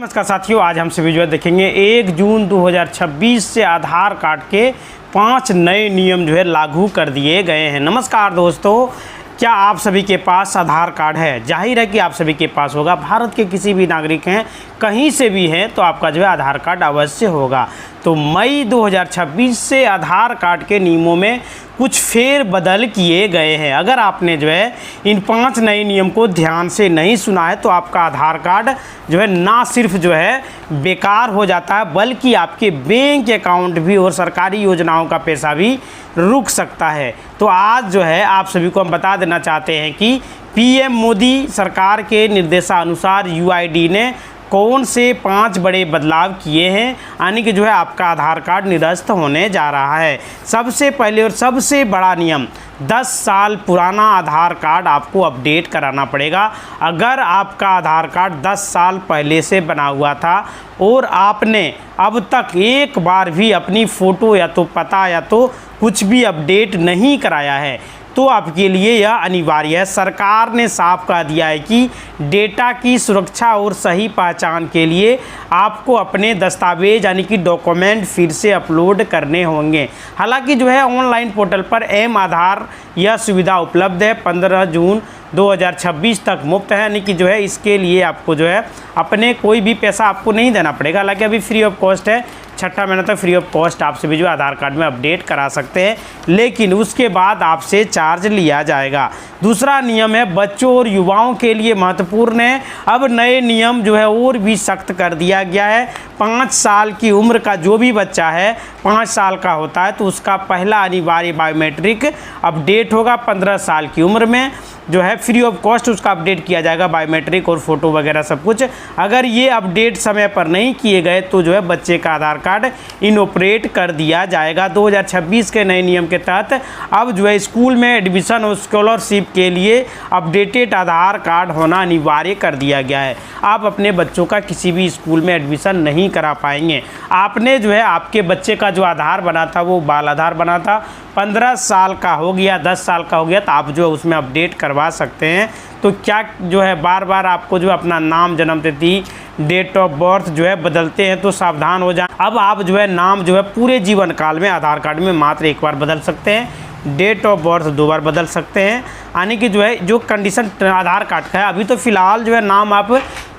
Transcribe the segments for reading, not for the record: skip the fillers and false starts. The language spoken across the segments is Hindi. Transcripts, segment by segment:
नमस्कार साथियों, आज हम सभी जो है देखेंगे 1 जून 2026 से आधार कार्ड के 5 नए नियम जो है लागू कर दिए गए हैं। नमस्कार दोस्तों, क्या आप सभी के पास आधार कार्ड है? जाहिर है कि आप सभी के पास होगा। भारत के किसी भी नागरिक हैं, कहीं से भी हैं, तो आपका जो है आधार कार्ड अवश्य होगा। तो मई 2026 से आधार कार्ड के नियमों में कुछ फेर बदल किए गए हैं। अगर आपने जो है इन 5 नए नियम को ध्यान से नहीं सुना है तो आपका आधार कार्ड जो है ना सिर्फ जो है बेकार हो जाता है, बल्कि आपके बैंक अकाउंट भी और सरकारी योजनाओं का पैसा भी रुक सकता है। तो आज जो है आप सभी को हम बता देना चाहते हैं कि पीएम मोदी सरकार के निर्देशानुसार यूआईडी ने कौन से 5 बड़े बदलाव किए हैं, यानी कि जो है आपका आधार कार्ड निरस्त होने जा रहा है। सबसे पहले और सबसे बड़ा नियम, 10 साल पुराना आधार कार्ड आपको अपडेट कराना पड़ेगा। अगर आपका आधार कार्ड 10 साल पहले से बना हुआ था और आपने अब तक एक बार भी अपनी फ़ोटो या तो पता या तो कुछ भी अपडेट नहीं कराया है, तो आपके लिए यह अनिवार्य है। सरकार ने साफ कह दिया है कि डेटा की सुरक्षा और सही पहचान के लिए आपको अपने दस्तावेज यानी कि डॉक्यूमेंट फिर से अपलोड करने होंगे। हालांकि जो है ऑनलाइन पोर्टल पर एम आधार यह सुविधा उपलब्ध है। 15 जून 2026 तक मुफ्त है, यानी कि जो है इसके लिए आपको जो है अपने कोई भी पैसा आपको नहीं देना पड़ेगा। हालांकि अभी फ्री ऑफ कॉस्ट है, 6ठा महीना तक फ्री ऑफ कॉस्ट आपसे भी जो आधार कार्ड में अपडेट करा सकते हैं, लेकिन उसके बाद आपसे चार्ज लिया जाएगा। दूसरा नियम है बच्चों और युवाओं के लिए महत्वपूर्ण है। अब नए नियम जो है और भी सख्त कर दिया गया है। 5 साल की उम्र का जो भी बच्चा है, 5 साल का होता है, तो उसका पहला अनिवार्य बायोमेट्रिक अपडेट होगा। 15 साल की उम्र में जो है फ्री ऑफ कॉस्ट उसका अपडेट किया जाएगा, बायोमेट्रिक और फोटो वगैरह सब कुछ। अगर ये अपडेट समय पर नहीं किए गए तो जो है बच्चे का आधार कार्ड इनऑपरेट कर दिया जाएगा। 2026 के नए नियम के तहत अब जो है स्कूल में एडमिशन और स्कॉलरशिप के लिए अपडेटेड आधार कार्ड होना अनिवार्य कर दिया गया है। आप अपने बच्चों का किसी भी स्कूल में एडमिशन नहीं करा पाएंगे। आपने जो है आपके बच्चे का जो आधार बना था वो बाल आधार बना था, 15 साल का हो गया, 10 साल का हो गया, तो आप जो है उसमें अपडेट करवा सकते हैं। तो क्या जो है बार बार आपको जो अपना नाम, जन्मतिथि, डेट ऑफ बर्थ जो है बदलते हैं तो सावधान हो जाएं। अब आप जो है नाम जो है पूरे जीवन काल में आधार कार्ड में मात्र एक बार बदल सकते हैं, डेट ऑफ बर्थ 2 बार बदल सकते हैं, यानी कि जो है जो कंडीशन आधार कार्ड का है। अभी तो फ़िलहाल जो है नाम आप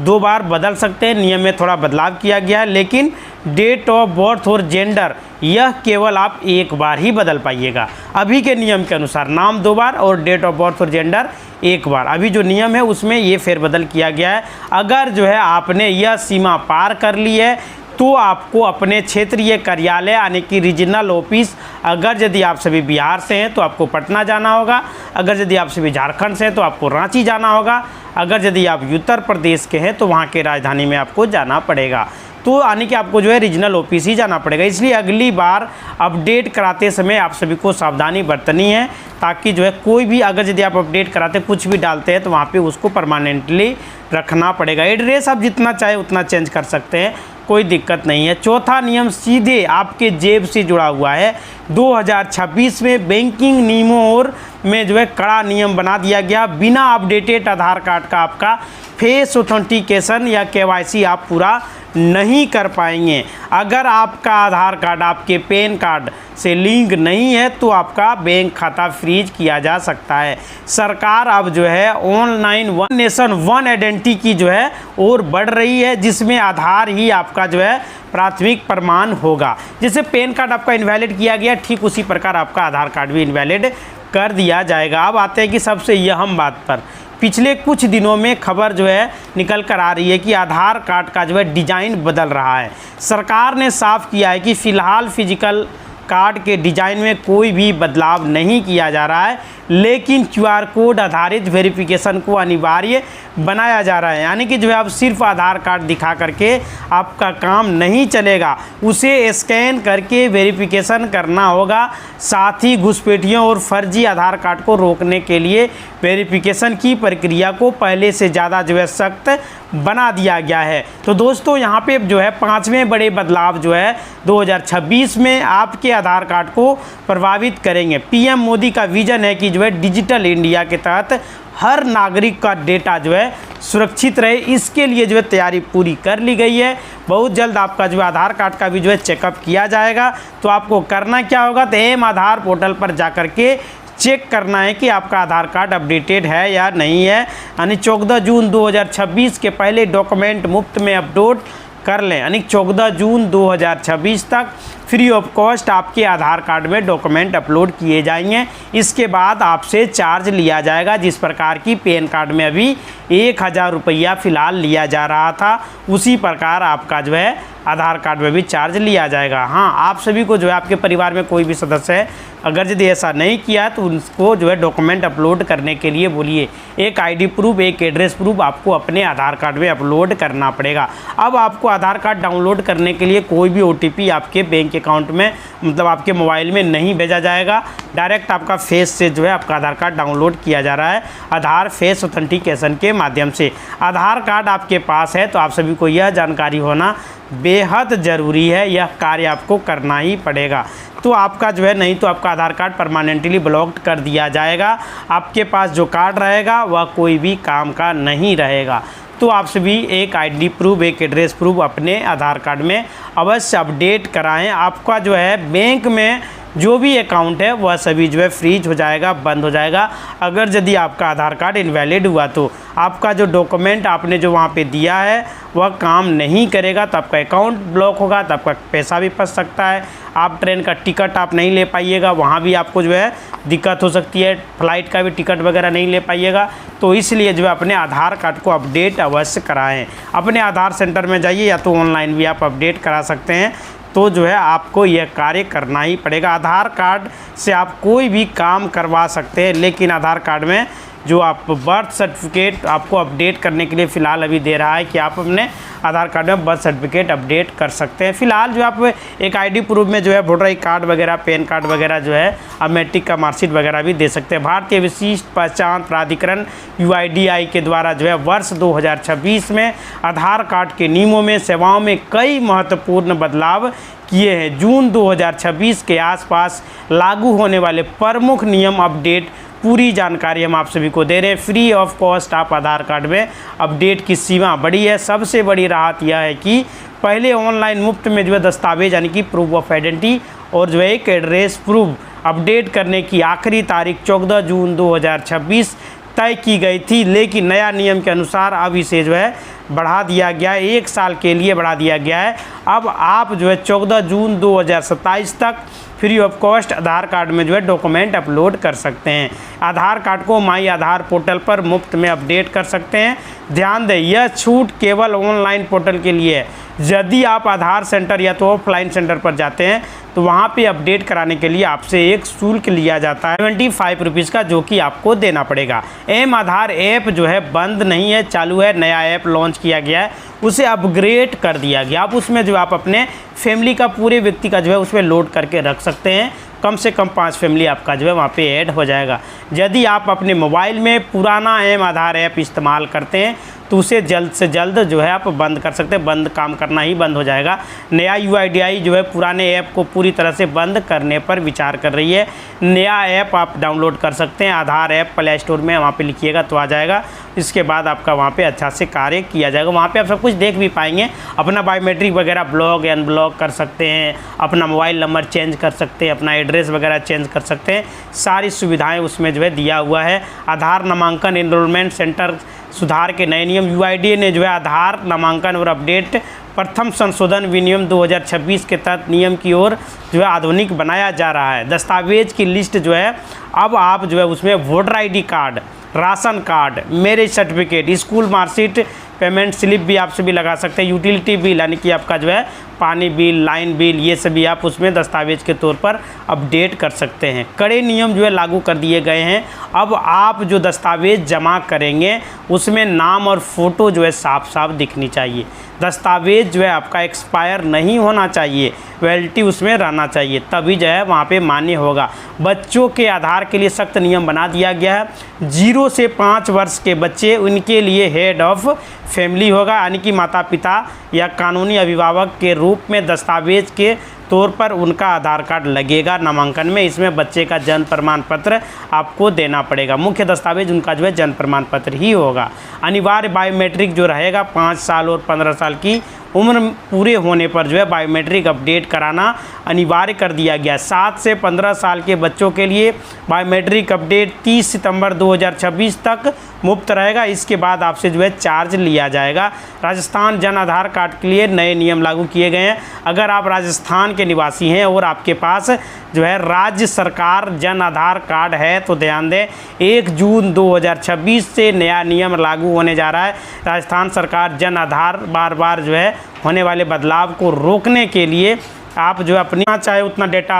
2 बार बदल सकते हैं, नियम में थोड़ा बदलाव किया गया है, लेकिन डेट ऑफ बर्थ और जेंडर यह केवल आप एक बार ही बदल पाइएगा। अभी के नियम के अनुसार नाम 2 बार और डेट ऑफ बर्थ और जेंडर 1 बार। अभी जो नियम है उसमें ये फेरबदल किया गया है। अगर जो है आपने यह सीमा पार कर ली है तो आपको अपने क्षेत्रीय कार्यालय यानी कि रीजनल ऑफिस, अगर यदि आप सभी बिहार से हैं तो आपको पटना जाना होगा, अगर यदि आप सभी झारखंड से हैं तो आपको रांची जाना होगा, अगर यदि आप उत्तर प्रदेश के हैं तो वहाँ के राजधानी में आपको जाना पड़ेगा। तो यानी कि आपको जो है रीजनल ऑफिस ही जाना पड़ेगा। इसलिए अगली बार अपडेट कराते समय आप सभी को सावधानी बरतनी है, ताकि जो है कोई भी अगर यदि आप अपडेट कराते कुछ भी डालते हैं तो वहाँ पे उसको परमानेंटली रखना पड़ेगा। एड्रेस आप जितना चाहे उतना चेंज कर सकते हैं, कोई दिक्कत नहीं है। चौथा नियम सीधे आपके जेब से जुड़ा हुआ है। 2026 में बैंकिंग नियमों और में जो है कड़ा नियम बना दिया गया। बिना अपडेटेड आधार कार्ड का आपका फेस ऑथेंटिकेशन या केवाईसी आप पूरा नहीं कर पाएंगे। अगर आपका आधार कार्ड आपके पैन कार्ड से लिंक नहीं है तो आपका बैंक खाता फ्रीज किया जा सकता है। सरकार अब जो है online one nation one identity की जो है और बढ़ रही है, जिसमें आधार ही आपका जो है प्राथमिक प्रमाण होगा। जैसे पैन कार्ड आपका इनवैलिड किया गया, ठीक उसी प्रकार आपका आधार कार्ड भी इनवैलिड कर दिया जाएगा। अब आते हैं कि सबसे अहम बात पर। पिछले कुछ दिनों में खबर जो है निकल कर आ रही है कि आधार कार्ड का जो है डिज़ाइन बदल रहा है। सरकार ने साफ किया है कि फ़िलहाल फिजिकल कार्ड के डिज़ाइन में कोई भी बदलाव नहीं किया जा रहा है, लेकिन QR कोड आधारित वेरिफिकेशन को अनिवार्य बनाया जा रहा है। यानी कि जो है अब सिर्फ आधार कार्ड दिखा करके आपका काम नहीं चलेगा, उसे स्कैन करके वेरिफिकेशन करना होगा। साथ ही घुसपैठियों और फर्जी आधार कार्ड को रोकने के लिए वेरिफिकेशन की प्रक्रिया को पहले से ज़्यादा जो है सख्त बना दिया गया है। तो दोस्तों यहाँ पे जो है 5वें बड़े बदलाव जो है 2026 में आपके आधार कार्ड को प्रभावित करेंगे। पीएम मोदी का विजन है कि जो है डिजिटल इंडिया के तहत हर नागरिक का डेटा जो है सुरक्षित रहे, इसके लिए जो है तैयारी पूरी कर ली गई है। बहुत जल्द आपका जो आधार कार्ड का भी जो है चेकअप किया जाएगा। तो आपको करना क्या होगा, तो एम आधार पोर्टल पर जा कर के चेक करना है कि आपका आधार कार्ड अपडेटेड है या नहीं है। यानी 14 जून 2026 के पहले डॉक्यूमेंट मुफ्त में अपलोड कर लें। यानी 14 जून 2026 तक फ्री ऑफ कॉस्ट आपके आधार कार्ड में डॉक्यूमेंट अपलोड किए जाएंगे। इसके बाद आपसे चार्ज लिया जाएगा। जिस प्रकार की पैन कार्ड में अभी 1000 रुपया फ़िलहाल लिया जा रहा था, उसी प्रकार आपका जो है आधार कार्ड में भी चार्ज लिया जाएगा। हाँ, आप सभी को जो है आपके परिवार में कोई भी सदस्य है, अगर यदि ऐसा नहीं किया तो उनको जो है डॉक्यूमेंट अपलोड करने के लिए बोलिए। एक आईडी प्रूफ, एक एड्रेस प्रूफ आपको अपने आधार कार्ड में अपलोड करना पड़ेगा। अब आपको आधार कार्ड डाउनलोड करने के लिए कोई भी OTP आपके बैंक अकाउंट में, मतलब आपके मोबाइल में नहीं भेजा जाएगा। डायरेक्ट आपका फेस से जो है आपका आधार कार्ड डाउनलोड किया जा रहा है, आधार फेस ऑथेंटिकेशन के माध्यम से। आधार कार्ड आपके पास है तो आप सभी को यह जानकारी होना बेहद ज़रूरी है, यह कार्य आपको करना ही पड़ेगा। तो आपका जो है, नहीं तो आपका आधार कार्ड परमानेंटली ब्लॉक्ड कर दिया जाएगा। आपके पास जो कार्ड रहेगा वह कोई भी काम का नहीं रहेगा। तो आप सभी एक आईडी प्रूफ, एक एड्रेस प्रूफ अपने आधार कार्ड में अवश्य अपडेट कराएं। आपका जो है बैंक में जो भी अकाउंट है वह सभी जो है फ्रीज हो जाएगा, बंद हो जाएगा। अगर यदि आपका आधार कार्ड इनवैलिड हुआ तो आपका जो डॉक्यूमेंट आपने जो वहाँ पे दिया है वह काम नहीं करेगा, तो आपका अकाउंट ब्लॉक होगा, तो आपका पैसा भी फंस सकता है। आप ट्रेन का टिकट आप नहीं ले पाइएगा, वहाँ भी आपको जो है दिक्कत हो सकती है। फ्लाइट का भी टिकट वगैरह नहीं ले पाइएगा। तो इसलिए जो है अपने आधार कार्ड को अपडेट अवश्य कराएँ। अपने आधार सेंटर में जाइए या तो ऑनलाइन भी आप अपडेट करा सकते हैं। तो जो है आपको यह कार्य करना ही पड़ेगा। आधार कार्ड से आप कोई भी काम करवा सकते हैं, लेकिन आधार कार्ड में जो आप बर्थ सर्टिफिकेट आपको अपडेट करने के लिए फ़िलहाल अभी दे रहा है कि आप अपने आधार कार्ड में बर्थ सर्टिफिकेट अपडेट कर सकते हैं। फ़िलहाल जो आप एक आईडी प्रूफ में जो है वोटर आई कार्ड वगैरह, पैन कार्ड वगैरह जो है, अब मैट्रिक का मार्कशीट वगैरह भी दे सकते हैं। भारतीय विशिष्ट पहचान प्राधिकरण UIDAI के द्वारा जो है वर्ष 2026 में आधार कार्ड के नियमों में, सेवाओं में कई महत्वपूर्ण बदलाव किए हैं। जून 2026 के आसपास लागू होने वाले प्रमुख नियम अपडेट पूरी जानकारी हम आप सभी को दे रहे हैं। फ्री ऑफ कॉस्ट आप आधार कार्ड में अपडेट की सीमा बढ़ी है। सबसे बड़ी राहत यह है कि पहले ऑनलाइन मुफ्त में जो है दस्तावेज यानी कि प्रूफ ऑफ आइडेंटिटी और जो है एक एड्रेस प्रूफ अपडेट करने की आखिरी तारीख 14 जून 2026 तय की गई थी, लेकिन नया नियम के अनुसार अब इसे जो है बढ़ा दिया गया है, 1 साल के लिए बढ़ा दिया गया है। अब आप जो है 14 जून 2027 तक free of cost Aadhaar card में जो है डॉक्यूमेंट अपलोड कर सकते हैं। आधार कार्ड को माई आधार पोर्टल पर मुफ्त में अपडेट कर सकते हैं। ध्यान दें, यह छूट केवल ऑनलाइन पोर्टल के लिए है। यदि आप आधार सेंटर या तो ऑफलाइन सेंटर पर जाते हैं तो वहाँ पे अपडेट कराने के लिए आपसे एक शुल्क लिया जाता है 25 रुपीज़ का, जो कि आपको देना पड़ेगा। एम आधार ऐप जो है बंद नहीं है, चालू है। नया ऐप लॉन्च किया गया है, उसे अपग्रेड कर दिया गया। आप उसमें जो आप अपने फैमिली का, पूरे व्यक्ति का जो है उसमें लोड करके रख सकते हैं। कम से कम 5 फैमिली आपका जो है वहाँ पे ऐड हो जाएगा। यदि आप अपने मोबाइल में पुराना एम आधार ऐप इस्तेमाल करते हैं तो उसे जल्द से जल्द जो है आप बंद कर सकते हैं। बंद काम करना ही बंद हो जाएगा। नया UIDAI जो है पुराने ऐप को पूरी तरह से बंद करने पर विचार कर रही है। नया ऐप आप डाउनलोड कर सकते हैं। आधार ऐप प्ले स्टोर में वहाँ पे लिखिएगा तो आ जाएगा। इसके बाद आपका वहाँ पे अच्छा से कार्य किया जाएगा। वहाँ पे आप सब कुछ देख भी पाएंगे। अपना बायोमेट्रिक वगैरह ब्लॉक या अनब्लॉक कर सकते हैं, अपना मोबाइल नंबर चेंज कर सकते हैं, अपना एड्रेस वगैरह चेंज कर सकते हैं। सारी सुविधाएँ उसमें जो है दिया हुआ है। आधार नामांकन एनरोलमेंट सेंटर सुधार के नए नियम, UIDAI ने जो है आधार नामांकन और अपडेट प्रथम संशोधन विनियम 2026 के तहत नियम की ओर जो है आधुनिक बनाया जा रहा है। दस्तावेज की लिस्ट जो है अब आप जो है उसमें voter ID card, ration card, marriage certificate, school marksheet, payment slip भी आप सभी लगा सकते हैं। यूटिलिटी बिल यानी कि आपका जो है पानी बिल, लाइन बिल, ये सभी आप उसमें दस्तावेज के तौर पर अपडेट कर सकते हैं। कड़े नियम जो है लागू कर दिए गए हैं। अब आप जो दस्तावेज जमा करेंगे उसमें नाम और फ़ोटो जो है साफ साफ दिखनी चाहिए। दस्तावेज जो है आपका एक्सपायर नहीं होना चाहिए, वैलिडिटी उसमें रहना चाहिए, तभी जो है वहाँ पे मान्य होगा। बच्चों के आधार के लिए सख्त नियम बना दिया गया है। 0 से 5 वर्ष के बच्चे, उनके लिए हेड ऑफ फैमिली होगा, यानी कि माता पिता या कानूनी अभिभावक के रूप में दस्तावेज के तौर पर उनका आधार कार्ड लगेगा नामांकन में। इसमें बच्चे का जन्म प्रमाण पत्र आपको देना पड़ेगा। मुख्य दस्तावेज उनका जो है जन्म प्रमाण पत्र ही होगा। अनिवार्य बायोमेट्रिक जो रहेगा 5 साल और 15 साल की उम्र पूरे होने पर जो है बायोमेट्रिक अपडेट कराना अनिवार्य कर दिया गया। 7 से 15 साल के बच्चों के लिए बायोमेट्रिक अपडेट 30 सितंबर 2026 तक मुफ्त रहेगा। इसके बाद आपसे जो है चार्ज लिया जाएगा। राजस्थान जन आधार कार्ड के लिए नए नियम लागू किए गए हैं। अगर आप राजस्थान के निवासी हैं और आपके पास जो है राज्य सरकार जन आधार कार्ड है तो ध्यान दें 1 जून 2026 से नया नियम लागू होने जा रहा है। राजस्थान सरकार जन आधार बार जो है होने वाले बदलाव को रोकने के लिए आप जो है अपनी चाहे उतना डेटा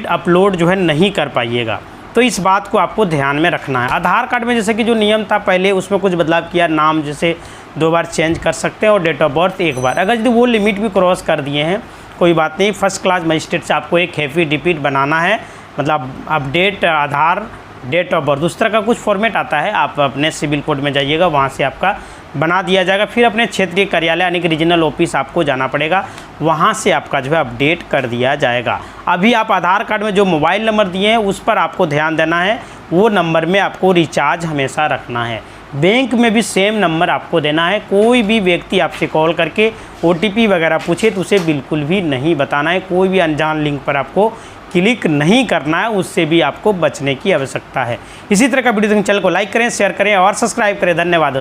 अपलोड जो है नहीं कर पाइएगा। तो इस बात को आपको ध्यान में रखना है। आधार कार्ड में जैसे कि जो नियम था पहले उसमें कुछ बदलाव किया, नाम जैसे 2 बार चेंज कर सकते हैं और डेट ऑफ बर्थ 1 बार। अगर यदि वो लिमिट भी क्रॉस कर दिए हैं कोई बात नहीं, फर्स्ट क्लास मजिस्ट्रेट से आपको एक हैवी डिपीट बनाना है, मतलब update Aadhaar date of birth उस तरह का कुछ फॉर्मेट आता है। आप अपने सिविल कोर्ट में जाइएगा, वहाँ से आपका बना दिया जाएगा। फिर अपने क्षेत्रीय कार्यालय यानी कि रीजनल ऑफिस आपको जाना पड़ेगा, वहाँ से आपका जो है अपडेट कर दिया जाएगा। अभी आप आधार कार्ड में जो मोबाइल नंबर दिए हैं उस पर आपको ध्यान देना है, वो नंबर में आपको रिचार्ज हमेशा रखना है। बैंक में भी सेम नंबर आपको देना है। कोई भी व्यक्ति आपसे कॉल करके OTP वगैरह पूछे तो उसे बिल्कुल भी नहीं बताना है। कोई भी अनजान लिंक पर आपको क्लिक नहीं करना है, उससे भी आपको बचने की आवश्यकता है। इसी तरह का वीडियो चैनल को लाइक करें, शेयर करें और सब्सक्राइब करें। धन्यवाद।